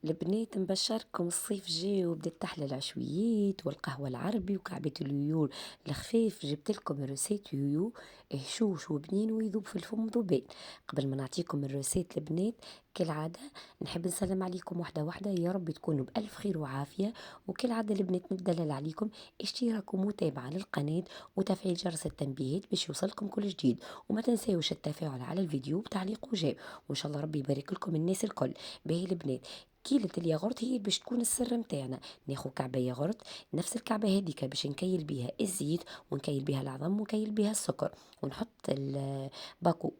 البنات نبشركم الصيف جاي وبدات تحلى العشويات والقهوة العربي وكعبة اليويور الخفيف. جبت لكم الروسيت يويو هشوش وبنين ويذوب في الفم ذوبان. قبل ما نعطيكم الروسيت البنات كالعادة نحب نسلم عليكم واحدة واحدة، يا رب تكونوا بألف خير وعافية. وكالعادة البنات ندلل عليكم اشتراك ومتابعة للقناة وتفعيل جرس التنبيهات باش يوصلكم كل جديد. وما تنساوش التفاعل على الفيديو بتعليق وجاب، وان شاء الله ربي يبارك لكم الناس الكل. باهي البنات، كيلة الياغورت هي باش تكون السر متاعنا. ناخو كعبة ياغورت، نفس الكعبة هذيك باش نكيل بيها الزيت ونكيل بيها العظم ونكيل بيها السكر، ونحط باكو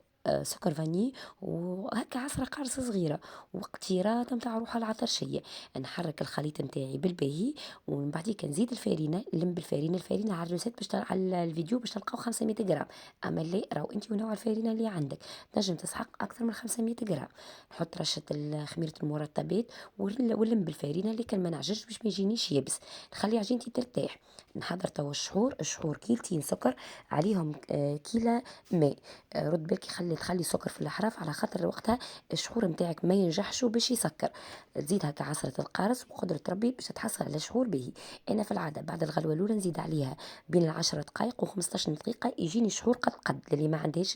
سكر فاني وهكا عصرة قرص صغيرة. وقتيرات متاع روح العطرشية. نحرك الخليط متاعي بالباهي، ومن بعديك نزيد الفارينة، نلم بالفارينة على الروسيت باش على الفيديو باش تلقاو 500 غرام. اما اللي راهو انت ونوع الفارينة اللي عندك نجم تسحق اكثر من 500 غرام. نحط رشة خميرة المرطبات ونلم بالفارينة اللي كان ما نعجنش باش ما يجينيش يابس. نخلي عجينتي ترتاح. نحضر توا الشحور كيلتين سكر عليهم كيلة ماء. رد بالك تخلي السكر في الحراف على خاطر وقتها الشحور نتاعك ما ينجحش باش يسكر. تزيد هكا عصرة القارص وقدرة ربي باش تحصل على شحور باهي. انا في العادة بعد الغلوة الاولى نزيد عليها بين 10 دقائق و15 دقيقة يجيني شحور قد اللي ما عندهاش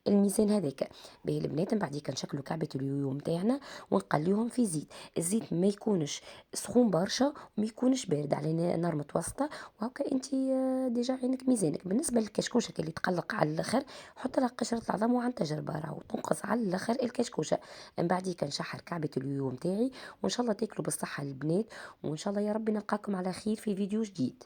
الميزان هذاك. باهي البنات من بعد نشكلوا كعبة اليويو متاعنا ونقليهم في زيت. الزيت ما يكونش سخون برشا وما يكونش بارد، على نار متوسطة. وهكا انت ديجا عينك ميزانك. بالنسبة للكشكوشة اللي تقلق على الاخر، حط لها قشرة العظم، وعن تجربة راهو تنقص على الاخر الكشكوشة. من بعد نشحر كعبة اليويو متاعي، وان شاء الله تاكلوا بالصحة البنات، وان شاء الله يا ربي نلقاكم على خير في فيديو جديد.